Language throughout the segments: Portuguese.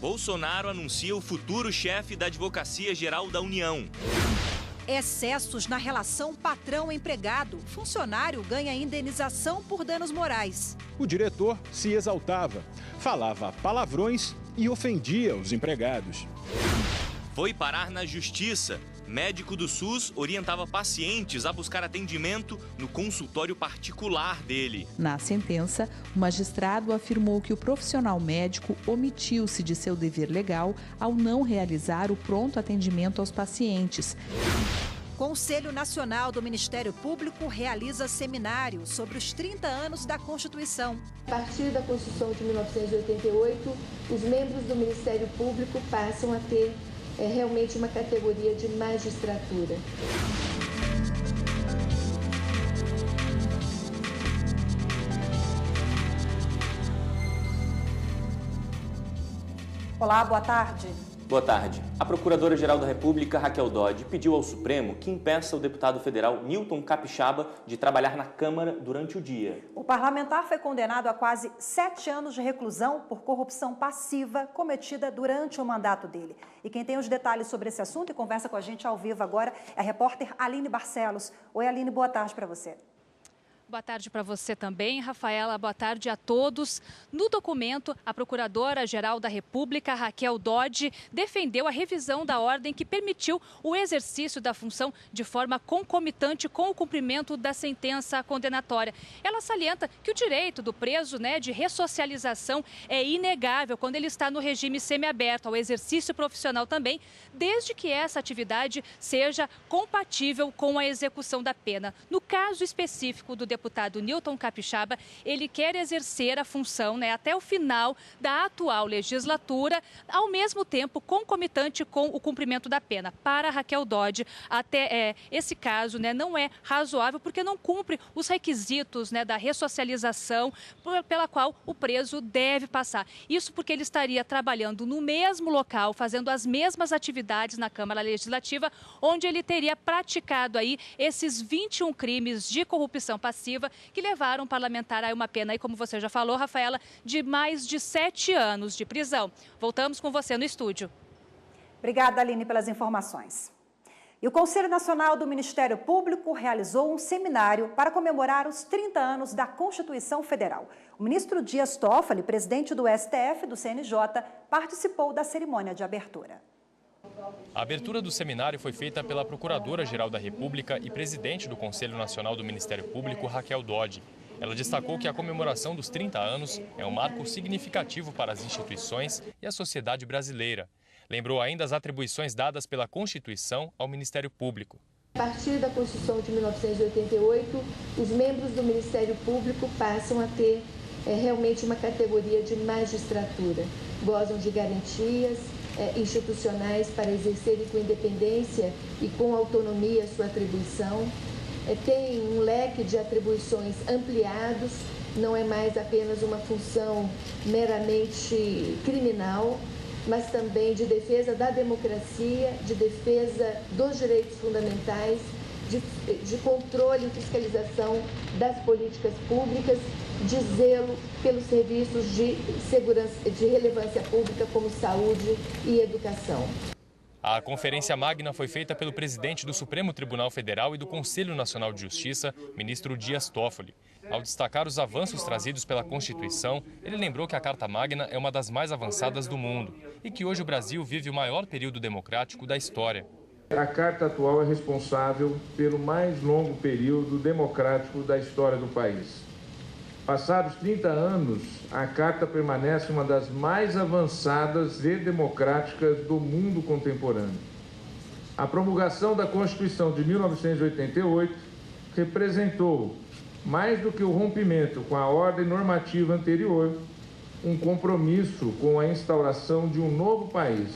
Bolsonaro anuncia o futuro chefe da Advocacia Geral da União. Excessos na relação patrão-empregado. Funcionário ganha indenização por danos morais. O diretor se exaltava, falava palavrões e ofendia os empregados. Foi parar na justiça. Médico do SUS orientava pacientes a buscar atendimento no consultório particular dele. Na sentença, o magistrado afirmou que o profissional médico omitiu-se de seu dever legal ao não realizar o pronto atendimento aos pacientes. Conselho Nacional do Ministério Público realiza seminário sobre os 30 anos da Constituição. A partir da Constituição de 1988, os membros do Ministério Público passam a ter realmente uma categoria de magistratura. Olá, boa tarde. Boa tarde. A Procuradora-Geral da República, Raquel Dodge, pediu ao Supremo que impeça o deputado federal Newton Capixaba de trabalhar na Câmara durante o dia. O parlamentar foi condenado a quase 7 anos de reclusão por corrupção passiva cometida durante o mandato dele. E quem tem os detalhes sobre esse assunto e conversa com a gente ao vivo agora é a repórter Aline Barcelos. Oi, Aline, boa tarde para você. Boa tarde para você também, Rafaela. Boa tarde a todos. No documento, a Procuradora-Geral da República, Raquel Dodge, defendeu a revisão da ordem que permitiu o exercício da função de forma concomitante com o cumprimento da sentença condenatória. Ela salienta que o direito do preso, de ressocialização é inegável quando ele está no regime semiaberto, ao exercício profissional também, desde que essa atividade seja compatível com a execução da pena. No caso específico do deputado Newton Capixaba, ele quer exercer a função até o final da atual legislatura, ao mesmo tempo concomitante com o cumprimento da pena. Para Raquel Dodge, até esse caso não é razoável porque não cumpre os requisitos da ressocialização pela qual o preso deve passar. Isso porque ele estaria trabalhando no mesmo local, fazendo as mesmas atividades na Câmara Legislativa, onde ele teria praticado aí esses 21 crimes de corrupção passiva que levaram o parlamentar a uma pena, como você já falou, Rafaela, de mais de 7 anos de prisão. Voltamos com você no estúdio. Obrigada, Aline, pelas informações. E o Conselho Nacional do Ministério Público realizou um seminário para comemorar os 30 anos da Constituição Federal. O ministro Dias Toffoli, presidente do STF do CNJ, participou da cerimônia de abertura. A abertura do seminário foi feita pela Procuradora-Geral da República e presidente do Conselho Nacional do Ministério Público, Raquel Dodge. Ela destacou que a comemoração dos 30 anos é um marco significativo para as instituições e a sociedade brasileira. Lembrou ainda as atribuições dadas pela Constituição ao Ministério Público. A partir da Constituição de 1988, os membros do Ministério Público passam a ter realmente uma categoria de magistratura. Gozam de garantias institucionais para exercerem com independência e com autonomia sua atribuição. Tem um leque de atribuições ampliados, não é mais apenas uma função meramente criminal, mas também de defesa da democracia, de defesa dos direitos fundamentais, de controle e fiscalização das políticas públicas, de zelo pelos serviços de segurança, de relevância pública como saúde e educação. A Conferência Magna foi feita pelo presidente do Supremo Tribunal Federal e do Conselho Nacional de Justiça, ministro Dias Toffoli. Ao destacar os avanços trazidos pela Constituição, ele lembrou que a Carta Magna é uma das mais avançadas do mundo e que hoje o Brasil vive o maior período democrático da história. A Carta atual é responsável pelo mais longo período democrático da história do país. Passados 30 anos, a Carta permanece uma das mais avançadas e democráticas do mundo contemporâneo. A promulgação da Constituição de 1988 representou, mais do que o rompimento com a ordem normativa anterior, um compromisso com a instauração de um novo país.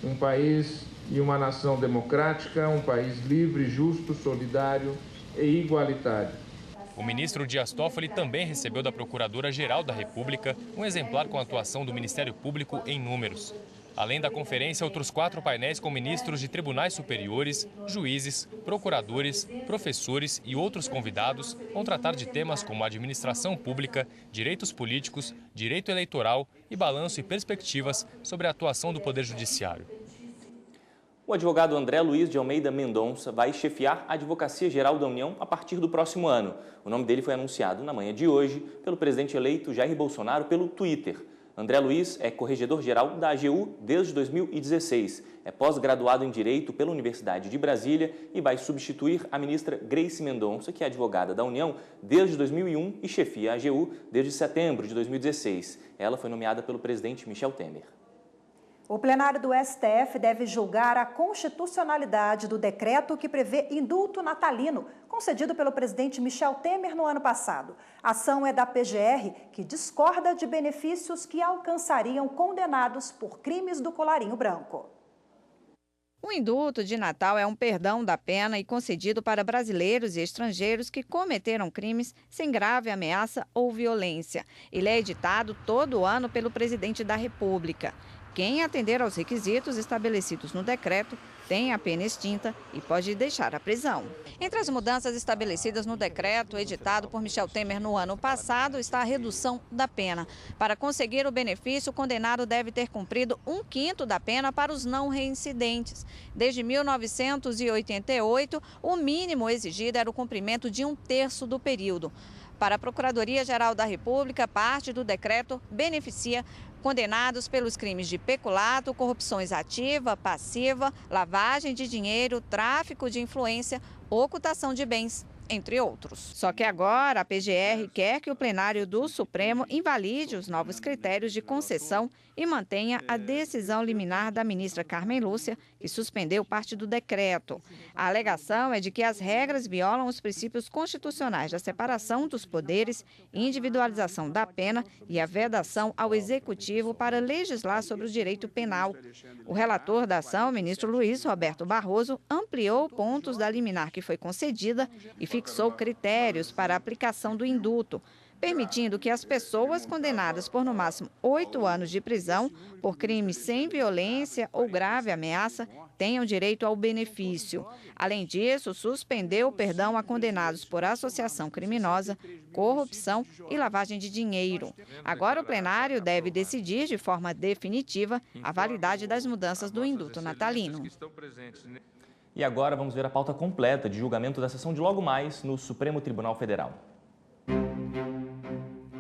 Um país e uma nação democrática, um país livre, justo, solidário e igualitário. O ministro Dias Toffoli também recebeu da Procuradora-Geral da República um exemplar com a atuação do Ministério Público em números. Além da conferência, outros 4 painéis com ministros de tribunais superiores, juízes, procuradores, professores e outros convidados vão tratar de temas como administração pública, direitos políticos, direito eleitoral e balanço e perspectivas sobre a atuação do Poder Judiciário. O advogado André Luiz de Almeida Mendonça vai chefiar a Advocacia Geral da União a partir do próximo ano. O nome dele foi anunciado na manhã de hoje pelo presidente eleito Jair Bolsonaro pelo Twitter. André Luiz é corregedor-geral da AGU desde 2016. É pós-graduado em Direito pela Universidade de Brasília e vai substituir a ministra Grace Mendonça, que é advogada da União desde 2001 e chefia a AGU desde setembro de 2016. Ela foi nomeada pelo presidente Michel Temer. O plenário do STF deve julgar a constitucionalidade do decreto que prevê indulto natalino, concedido pelo presidente Michel Temer no ano passado. A ação é da PGR, que discorda de benefícios que alcançariam condenados por crimes do colarinho branco. O indulto de Natal é um perdão da pena e concedido para brasileiros e estrangeiros que cometeram crimes sem grave ameaça ou violência. Ele é editado todo ano pelo presidente da República. Quem atender aos requisitos estabelecidos no decreto tem a pena extinta e pode deixar a prisão. Entre as mudanças estabelecidas no decreto editado por Michel Temer no ano passado está a redução da pena. Para conseguir o benefício, o condenado deve ter cumprido 1/5 da pena para os não reincidentes. Desde 1988, o mínimo exigido era o cumprimento de 1/3 do período. Para a Procuradoria-Geral da República, parte do decreto beneficia condenados pelos crimes de peculato, corrupções ativa, passiva, lavagem de dinheiro, tráfico de influência, ocultação de bens, entre outros. Só que agora a PGR quer que o plenário do Supremo invalide os novos critérios de concessão e mantenha a decisão liminar da ministra Carmen Lúcia, que suspendeu parte do decreto. A alegação é de que as regras violam os princípios constitucionais da separação dos poderes, individualização da pena e a vedação ao executivo para legislar sobre o direito penal. O relator da ação, o ministro Luiz Roberto Barroso, ampliou pontos da liminar que foi concedida e fixou critérios para a aplicação do indulto, permitindo que as pessoas condenadas por no máximo 8 anos de prisão por crimes sem violência ou grave ameaça tenham direito ao benefício. Além disso, suspendeu o perdão a condenados por associação criminosa, corrupção e lavagem de dinheiro. Agora o plenário deve decidir de forma definitiva a validade das mudanças do indulto natalino. E agora vamos ver a pauta completa de julgamento da sessão de logo mais no Supremo Tribunal Federal.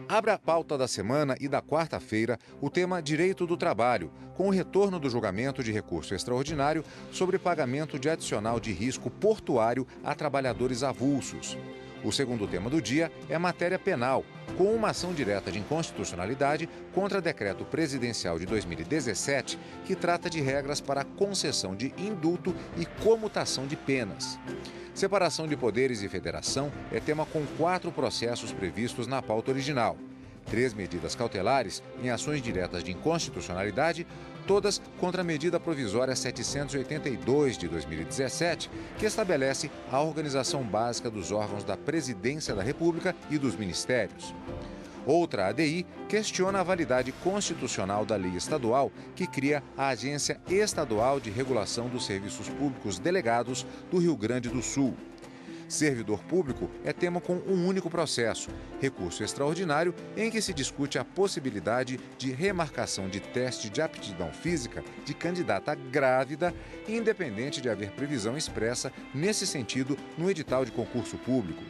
Abre a pauta da semana e da quarta-feira o tema Direito do Trabalho, com o retorno do julgamento de recurso extraordinário sobre pagamento de adicional de risco portuário a trabalhadores avulsos. O segundo tema do dia é matéria penal, com uma ação direta de inconstitucionalidade contra decreto presidencial de 2017, que trata de regras para a concessão de indulto e comutação de penas. Separação de poderes e federação é tema com 4 processos previstos na pauta original. 3 medidas cautelares em ações diretas de inconstitucionalidade, todas contra a medida provisória 782 de 2017, que estabelece a organização básica dos órgãos da Presidência da República e dos ministérios. Outra ADI questiona a validade constitucional da lei estadual que cria a Agência Estadual de Regulação dos Serviços Públicos Delegados do Rio Grande do Sul. Servidor público é tema com um único processo, recurso extraordinário, em que se discute a possibilidade de remarcação de teste de aptidão física de candidata grávida, independente de haver previsão expressa nesse sentido no edital de concurso público.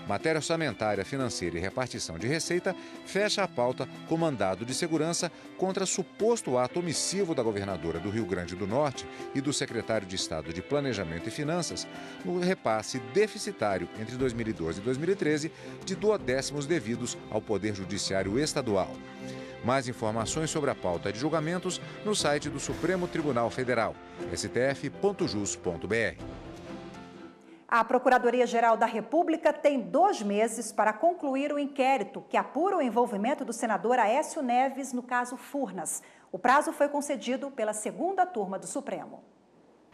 Matéria orçamentária, financeira e repartição de receita fecha a pauta com mandado de segurança contra suposto ato omissivo da governadora do Rio Grande do Norte e do secretário de Estado de Planejamento e Finanças no repasse deficitário entre 2012 e 2013 de 2/10 devidos ao Poder Judiciário Estadual. Mais informações sobre a pauta de julgamentos no site do Supremo Tribunal Federal, stf.jus.br. A Procuradoria-Geral da República tem 2 meses para concluir o inquérito que apura o envolvimento do senador Aécio Neves no caso Furnas. O prazo foi concedido pela 2ª turma do Supremo.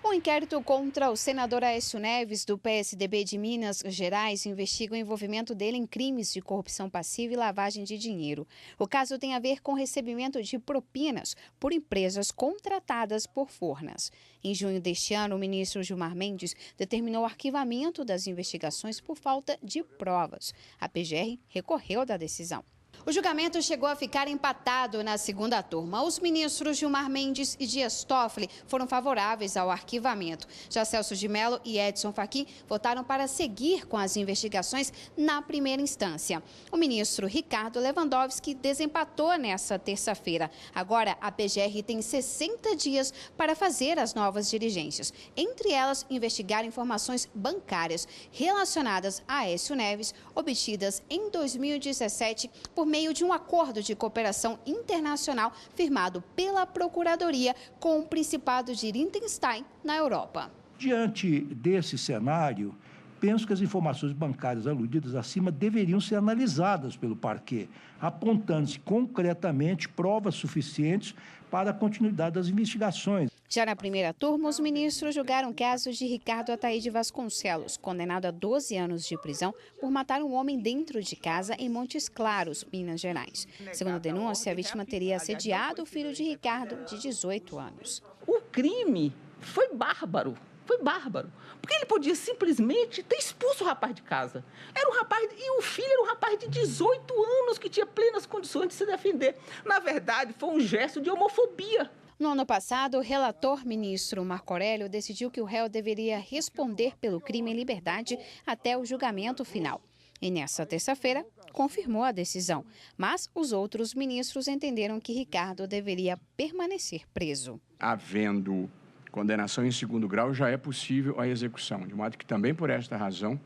O inquérito contra o senador Aécio Neves, do PSDB de Minas Gerais, investiga o envolvimento dele em crimes de corrupção passiva e lavagem de dinheiro. O caso tem a ver com recebimento de propinas por empresas contratadas por Furnas. Em junho deste ano, o ministro Gilmar Mendes determinou o arquivamento das investigações por falta de provas. A PGR recorreu da decisão. O julgamento chegou a ficar empatado na segunda turma. Os ministros Gilmar Mendes e Dias Toffoli foram favoráveis ao arquivamento. Já Celso de Mello e Edson Fachin votaram para seguir com as investigações na primeira instância. O ministro Ricardo Lewandowski desempatou nessa terça-feira. Agora, a PGR tem 60 dias para fazer as novas diligências. Entre elas, investigar informações bancárias relacionadas a Aécio Neves, obtidas em 2017 por meio de um acordo de cooperação internacional firmado pela Procuradoria com o Principado de Liechtenstein, na Europa. Diante desse cenário, penso que as informações bancárias aludidas acima deveriam ser analisadas pelo parquê, apontando-se concretamente provas suficientes para a continuidade das investigações. Já na primeira turma, os ministros julgaram casos de Ricardo Ataíde Vasconcelos, condenado a 12 anos de prisão por matar um homem dentro de casa em Montes Claros, Minas Gerais. Segundo a denúncia, a vítima teria assediado o filho de Ricardo, de 18 anos. O crime foi bárbaro. Foi bárbaro, porque ele podia simplesmente ter expulso o rapaz de casa. Era um rapaz, e o filho era um rapaz de 18 anos que tinha plenas condições de se defender. Na verdade, foi um gesto de homofobia. No ano passado, o relator ministro Marco Aurélio decidiu que o réu deveria responder pelo crime em liberdade até o julgamento final. E nessa terça-feira, confirmou a decisão. Mas os outros ministros entenderam que Ricardo deveria permanecer preso. Havendo condenação em segundo grau, já é possível a execução. De modo que também por esta razão,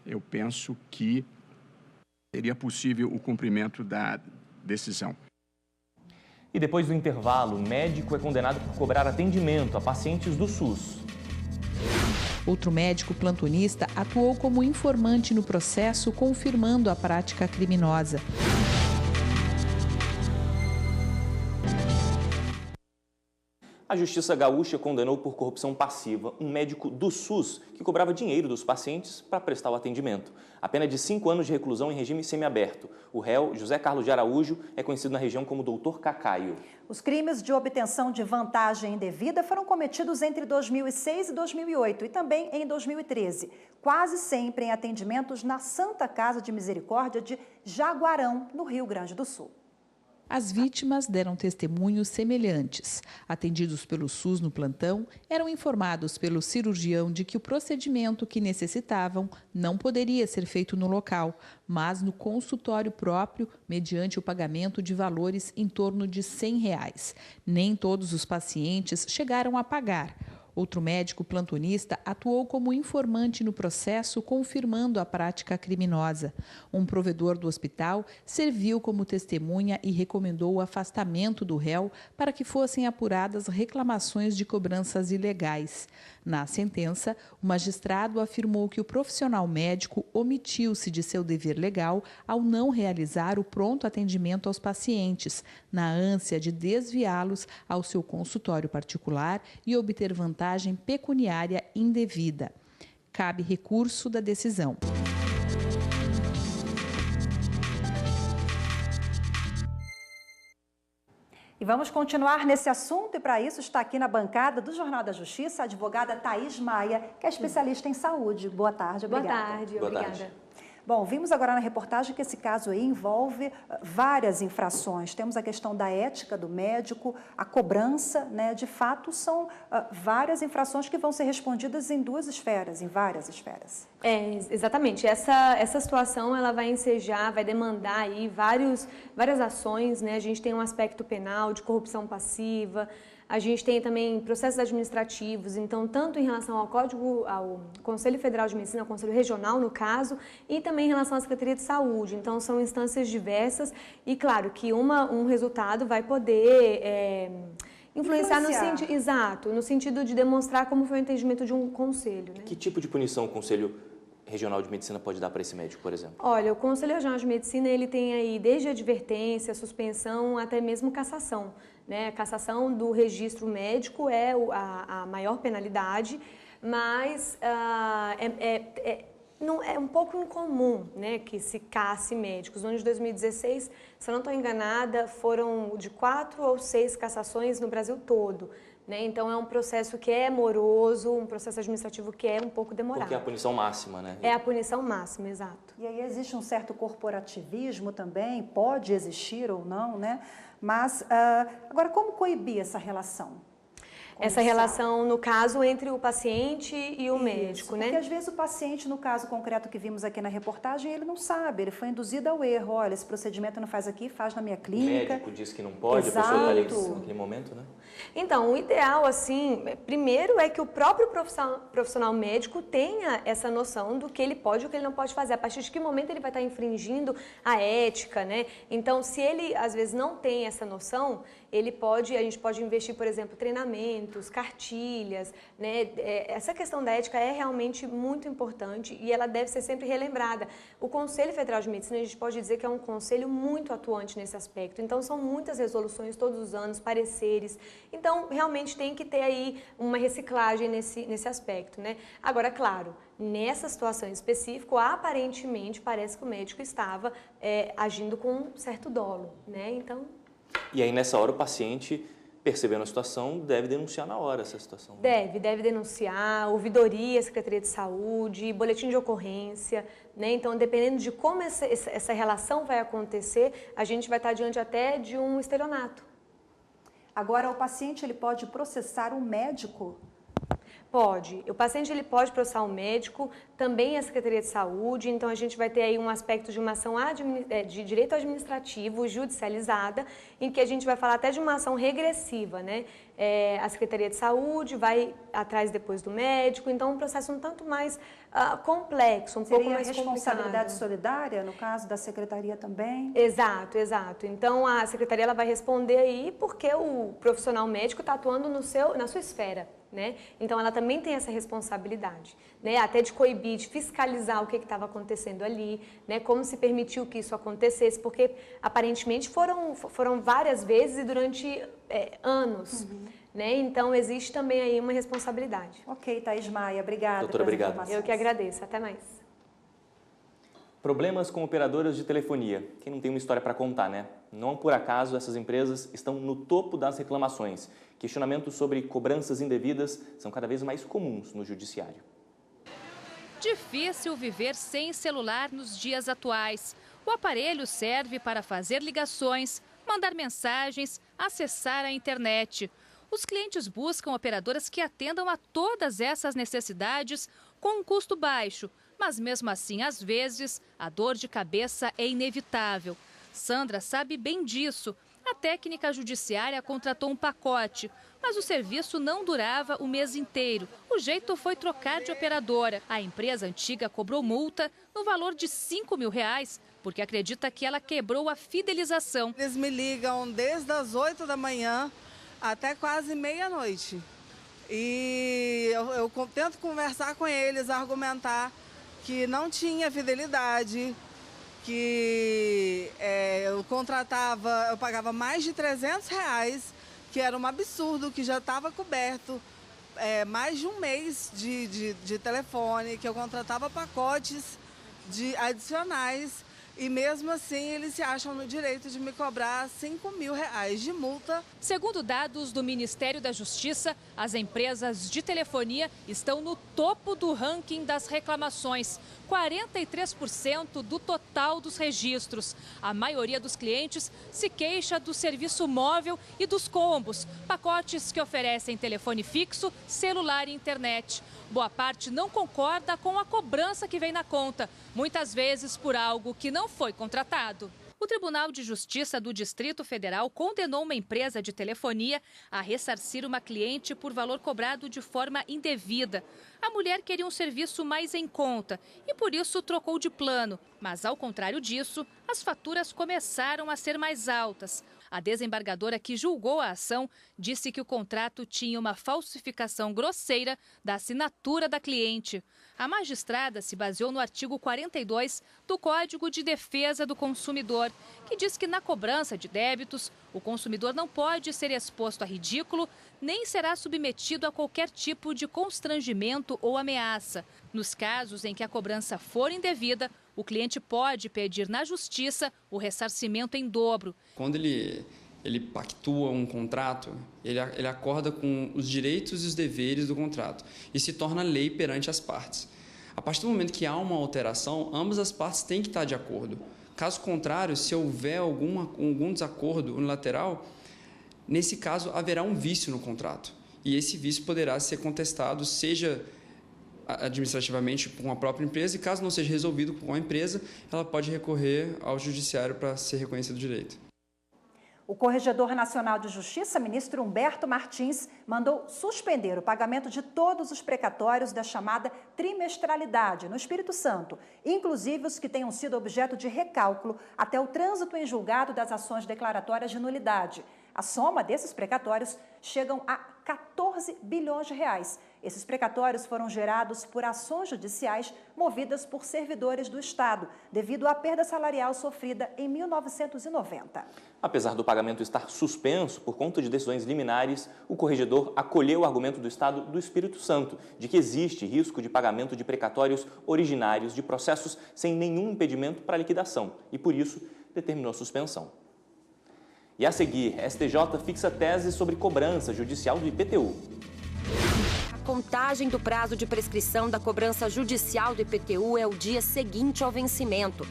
eu penso que seria possível o cumprimento da decisão. E depois do intervalo, o médico é condenado por cobrar atendimento a pacientes do SUS. Outro médico plantonista atuou como informante no processo, confirmando a prática criminosa. A Justiça Gaúcha condenou por corrupção passiva um médico do SUS que cobrava dinheiro dos pacientes para prestar o atendimento. A pena é de 5 anos de reclusão em regime semiaberto. O réu, José Carlos de Araújo, é conhecido na região como Doutor Cacaio. Os crimes de obtenção de vantagem indevida foram cometidos entre 2006 e 2008 e também em 2013, quase sempre em atendimentos na Santa Casa de Misericórdia de Jaguarão, no Rio Grande do Sul. As vítimas deram testemunhos semelhantes. Atendidos pelo SUS no plantão, eram informados pelo cirurgião de que o procedimento que necessitavam não poderia ser feito no local, mas no consultório próprio, mediante o pagamento de valores em torno de R$ 100. Nem todos os pacientes chegaram a pagar. Outro médico plantonista atuou como informante no processo, confirmando a prática criminosa. Um provedor do hospital serviu como testemunha e recomendou o afastamento do réu para que fossem apuradas reclamações de cobranças ilegais. Na sentença, o magistrado afirmou que o profissional médico omitiu-se de seu dever legal ao não realizar o pronto atendimento aos pacientes, na ânsia de desviá-los ao seu consultório particular e obter vantagem pecuniária indevida. Cabe recurso da decisão. E vamos continuar nesse assunto e para isso está aqui na bancada do Jornal da Justiça a advogada Thaís Maia, que é especialista em saúde. Boa tarde, obrigada. Boa tarde, obrigada. Bom, vimos agora na reportagem que esse caso aí envolve várias infrações. Temos a questão da ética do médico, a cobrança, né? De fato, são várias infrações que vão ser respondidas em várias esferas. Exatamente. Essa situação ela vai ensejar, vai demandar aí várias ações, né? A gente tem um aspecto penal de corrupção passiva. A gente tem também processos administrativos, então, tanto em relação ao Conselho Federal de Medicina, ao Conselho Regional, no caso, e também em relação à Secretaria de Saúde. Então, são instâncias diversas e, claro, que um resultado vai poder influenciar no sentido de demonstrar como foi o entendimento de um conselho. Né? Que tipo de punição o Conselho Regional de Medicina pode dar para esse médico, por exemplo? Olha, o Conselho Regional de Medicina ele tem aí desde advertência, suspensão, até mesmo cassação. né? A cassação do registro médico é a maior penalidade, mas não, é um pouco incomum, né, que se casse médicos. No ano de 2016, se eu não estou enganada, foram de 4 ou 6 cassações no Brasil todo. Né? Então, é um processo que é moroso, um processo administrativo que é um pouco demorado. Porque é a punição máxima, né? É a punição máxima, exato. E aí existe um certo corporativismo também, pode existir ou não, né? Mas, agora, como coibir essa relação? Essa relação, no caso, entre o paciente e o médico, né? Porque às vezes o paciente, no caso concreto que vimos aqui na reportagem, ele não sabe, ele foi induzido ao erro. Olha, esse procedimento não faz aqui, faz na minha clínica. O médico diz que não pode, Exato. A pessoa está ali naquele momento, né? Então, o ideal, assim, primeiro é que o próprio profissional médico tenha essa noção do que ele pode e o que ele não pode fazer. A partir de que momento ele vai estar infringindo a ética, né? Então, se ele, às vezes, não tem essa noção, a gente pode investir, por exemplo, treinamentos, cartilhas, né? Essa questão da ética é realmente muito importante e ela deve ser sempre relembrada. O Conselho Federal de Medicina, a gente pode dizer que é um conselho muito atuante nesse aspecto. Então, são muitas resoluções todos os anos, pareceres. Então, realmente tem que ter aí uma reciclagem nesse aspecto, né? Agora, claro, nessa situação específica, aparentemente, parece que o médico estava agindo com um certo dolo, né? Então... E aí, nessa hora, o paciente, percebendo a situação, deve denunciar na hora essa situação. Deve denunciar, ouvidoria, Secretaria de Saúde, boletim de ocorrência, né? Então, dependendo de como essa relação vai acontecer, a gente vai estar diante até de um estelionato. Agora, o paciente ele pode processar um médico? Pode. O paciente ele pode processar o médico, também a Secretaria de Saúde, então a gente vai ter aí um aspecto de uma ação de direito administrativo judicializada, em que a gente vai falar até de uma ação regressiva, né? A Secretaria de Saúde vai atrás depois do médico, então um processo um tanto mais complexo, pouco mais responsabilidade solidária, no caso da Secretaria também? Exato. Então a Secretaria ela vai responder aí porque o profissional médico está atuando na sua esfera. Né? Então, ela também tem essa responsabilidade, né? Até de coibir, de fiscalizar o que estava acontecendo ali, né? Como se permitiu que isso acontecesse, porque aparentemente foram várias vezes e durante anos. Né? Então, existe também aí uma responsabilidade. Ok, Thaís Maia, obrigada. Doutora, obrigado. Eu que agradeço, até mais. Problemas com operadoras de telefonia. Quem não tem uma história para contar, né? Não por acaso essas empresas estão no topo das reclamações. Questionamentos sobre cobranças indevidas são cada vez mais comuns no judiciário. Difícil viver sem celular nos dias atuais. O aparelho serve para fazer ligações, mandar mensagens, acessar a internet. Os clientes buscam operadoras que atendam a todas essas necessidades com um custo baixo. Mas mesmo assim, às vezes, a dor de cabeça é inevitável. Sandra sabe bem disso. A técnica judiciária contratou um pacote, mas o serviço não durava o mês inteiro. O jeito foi trocar de operadora. A empresa antiga cobrou multa no valor de R$5.000, porque acredita que ela quebrou a fidelização. Eles me ligam desde as 8 da manhã até quase meia-noite. E eu tento conversar com eles, argumentar que não tinha fidelidade, que eu pagava mais de R$300, que era um absurdo, que já estava coberto mais de um mês de telefone, que eu contratava pacotes adicionais e mesmo assim eles se acham no direito de me cobrar R$5.000 de multa. Segundo dados do Ministério da Justiça, as empresas de telefonia estão no topo do ranking das reclamações. 43% do total dos registros. A maioria dos clientes se queixa do serviço móvel e dos combos, pacotes que oferecem telefone fixo, celular e internet. Boa parte não concorda com a cobrança que vem na conta, muitas vezes por algo que não foi contratado. O Tribunal de Justiça do Distrito Federal condenou uma empresa de telefonia a ressarcir uma cliente por valor cobrado de forma indevida. A mulher queria um serviço mais em conta e por isso trocou de plano. Mas, ao contrário disso, as faturas começaram a ser mais altas. A desembargadora que julgou a ação disse que o contrato tinha uma falsificação grosseira da assinatura da cliente. A magistrada se baseou no artigo 42 do Código de Defesa do Consumidor, que diz que na cobrança de débitos, o consumidor não pode ser exposto a ridículo, nem será submetido a qualquer tipo de constrangimento ou ameaça. Nos casos em que a cobrança for indevida, o cliente pode pedir na justiça o ressarcimento em dobro. Quando ele pactua um contrato, ele acorda com os direitos e os deveres do contrato e se torna lei perante as partes. A partir do momento que há uma alteração, ambas as partes têm que estar de acordo. Caso contrário, se houver algum desacordo unilateral, nesse caso haverá um vício no contrato. E esse vício poderá ser contestado, seja administrativamente com a própria empresa, e caso não seja resolvido com a empresa, ela pode recorrer ao judiciário para ser reconhecido o direito. O Corregedor Nacional de Justiça, ministro Humberto Martins, mandou suspender o pagamento de todos os precatórios da chamada trimestralidade no Espírito Santo, inclusive os que tenham sido objeto de recálculo até o trânsito em julgado das ações declaratórias de nulidade. A soma desses precatórios chegam a 14 bilhões de reais. Esses precatórios foram gerados por ações judiciais movidas por servidores do Estado, devido à perda salarial sofrida em 1990. Apesar do pagamento estar suspenso por conta de decisões liminares, o corregedor acolheu o argumento do Estado do Espírito Santo de que existe risco de pagamento de precatórios originários de processos sem nenhum impedimento para liquidação e, por isso, determinou a suspensão. E a seguir, STJ fixa tese sobre cobrança judicial do IPTU. A contagem do prazo de prescrição da cobrança judicial do IPTU é o dia seguinte ao vencimento.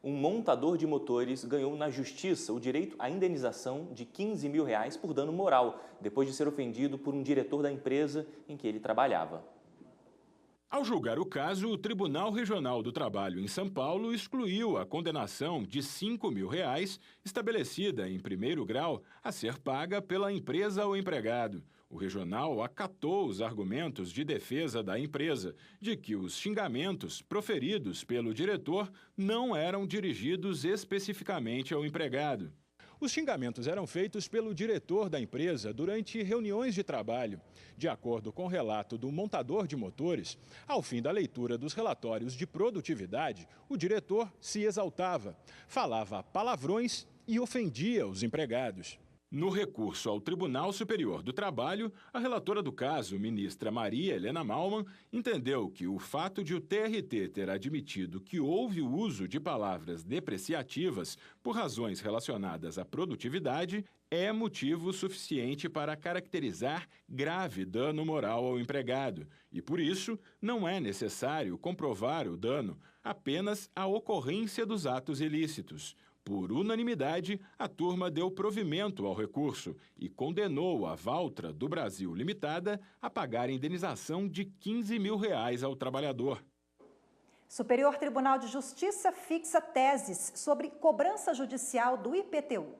Um montador de motores ganhou na justiça o direito à indenização de R$15 mil por dano moral, depois de ser ofendido por um diretor da empresa em que ele trabalhava. Ao julgar o caso, o Tribunal Regional do Trabalho em São Paulo excluiu a condenação de R$5 mil estabelecida em primeiro grau a ser paga pela empresa ou empregado. O regional acatou os argumentos de defesa da empresa de que os xingamentos proferidos pelo diretor não eram dirigidos especificamente ao empregado. Os xingamentos eram feitos pelo diretor da empresa durante reuniões de trabalho. De acordo com o relato do montador de motores, ao fim da leitura dos relatórios de produtividade, o diretor se exaltava, falava palavrões e ofendia os empregados. No recurso ao Tribunal Superior do Trabalho, a relatora do caso, ministra Maria Helena Malman, entendeu que o fato de o TRT ter admitido que houve o uso de palavras depreciativas por razões relacionadas à produtividade é motivo suficiente para caracterizar grave dano moral ao empregado e, por isso, não é necessário comprovar o dano, apenas a ocorrência dos atos ilícitos. Por unanimidade, a turma deu provimento ao recurso e condenou a Valtra do Brasil Limitada a pagar indenização de R$15 mil ao trabalhador. Superior Tribunal de Justiça fixa teses sobre cobrança judicial do IPTU.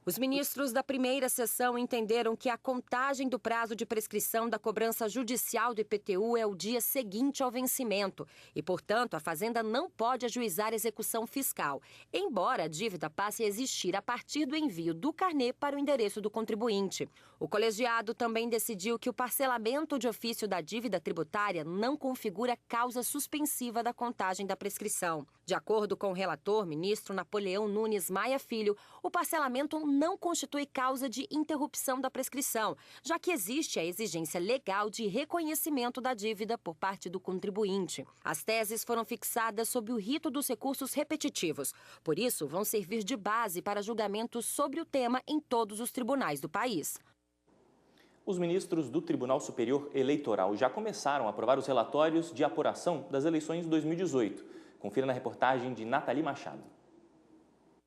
Os ministros da primeira sessão entenderam que a contagem do prazo de prescrição da cobrança judicial do IPTU é o dia seguinte ao vencimento e, portanto, a Fazenda não pode ajuizar execução fiscal, embora a dívida passe a existir a partir do envio do carnê para o endereço do contribuinte. O colegiado também decidiu que o parcelamento de ofício da dívida tributária não configura causa suspensiva da contagem da prescrição. De acordo com o relator, ministro Napoleão Nunes Maia Filho, o parcelamento não constitui causa de interrupção da prescrição, já que existe a exigência legal de reconhecimento da dívida por parte do contribuinte. As teses foram fixadas sob o rito dos recursos repetitivos, por isso vão servir de base para julgamentos sobre o tema em todos os tribunais do país. Os ministros do Tribunal Superior Eleitoral já começaram a aprovar os relatórios de apuração das eleições de 2018. Confira na reportagem de Nathalie Machado.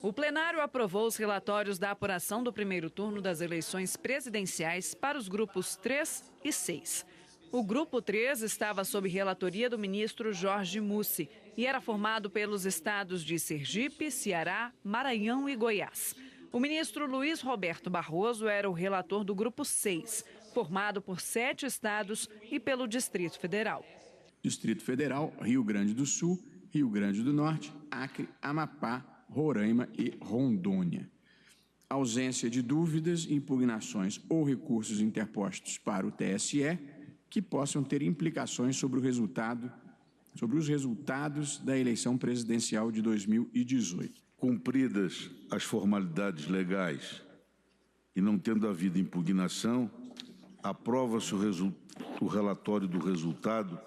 O plenário aprovou os relatórios da apuração do primeiro turno das eleições presidenciais para os grupos 3 e 6. O grupo 3 estava sob relatoria do ministro Jorge Mussi e era formado pelos estados de Sergipe, Ceará, Maranhão e Goiás. O ministro Luiz Roberto Barroso era o relator do grupo 6, formado por 7 estados e pelo Distrito Federal. Distrito Federal, Rio Grande do Sul, Rio Grande do Norte, Acre, Amapá, Roraima e Rondônia. Ausência de dúvidas, impugnações ou recursos interpostos para o TSE que possam ter implicações sobre os resultados da eleição presidencial de 2018. Cumpridas as formalidades legais e não tendo havido impugnação, aprova-se o relatório do resultado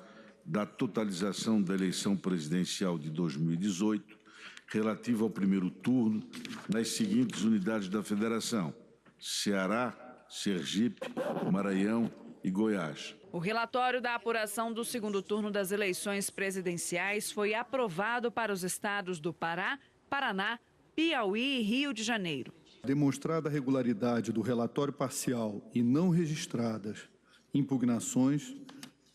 da totalização da eleição presidencial de 2018, relativa ao primeiro turno, nas seguintes unidades da Federação: Ceará, Sergipe, Maranhão e Goiás. O relatório da apuração do segundo turno das eleições presidenciais foi aprovado para os estados do Pará, Paraná, Piauí e Rio de Janeiro. Demonstrada a regularidade do relatório parcial e não registradas impugnações,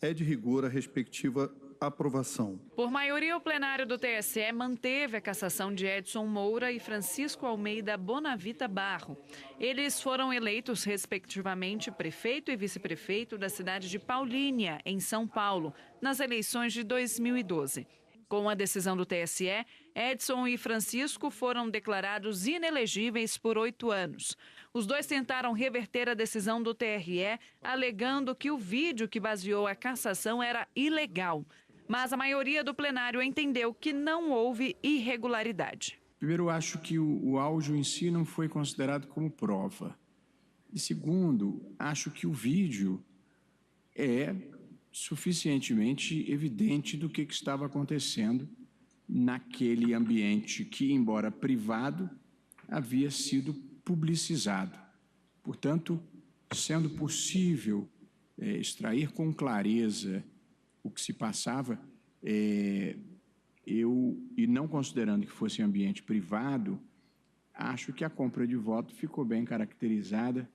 é de rigor a respectiva aprovação. Por maioria, o plenário do TSE manteve a cassação de Edson Moura e Francisco Almeida Bonavita Barro. Eles foram eleitos, respectivamente, prefeito e vice-prefeito da cidade de Paulínia, em São Paulo, nas eleições de 2012. Com a decisão do TSE, Edson e Francisco foram declarados inelegíveis por 8 anos. Os dois tentaram reverter a decisão do TRE, alegando que o vídeo que baseou a cassação era ilegal. Mas a maioria do plenário entendeu que não houve irregularidade. Primeiro, eu acho que o áudio em si não foi considerado como prova. E segundo, acho que o vídeo é suficientemente evidente do que estava acontecendo naquele ambiente que, embora privado, havia sido publicizado. Portanto, sendo possível extrair com clareza o que se passava, e não considerando que fosse ambiente privado, acho que a compra de voto ficou bem caracterizada.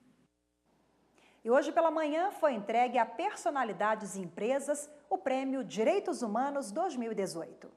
E hoje pela manhã foi entregue a personalidades e empresas o Prêmio Direitos Humanos 2018.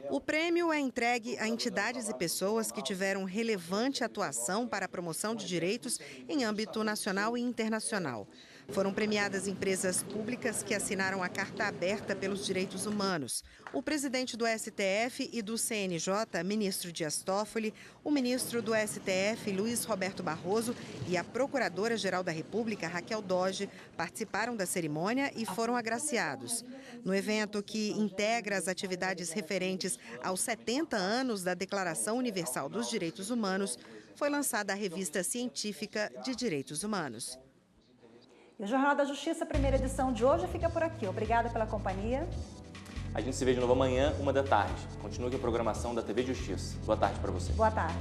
O prêmio é entregue a entidades e pessoas que tiveram relevante atuação para a promoção de direitos em âmbito nacional e internacional. Foram premiadas empresas públicas que assinaram a Carta Aberta pelos Direitos Humanos. O presidente do STF e do CNJ, ministro Dias Toffoli, o ministro do STF, Luiz Roberto Barroso, e a Procuradora-Geral da República, Raquel Dodge, participaram da cerimônia e foram agraciados. No evento, que integra as atividades referentes aos 70 anos da Declaração Universal dos Direitos Humanos, foi lançada a revista científica de Direitos Humanos. E o Jornal da Justiça, primeira edição de hoje, fica por aqui. Obrigada pela companhia. A gente se vê de novo amanhã, 13h. Continue com a programação da TV Justiça. Boa tarde para você. Boa tarde.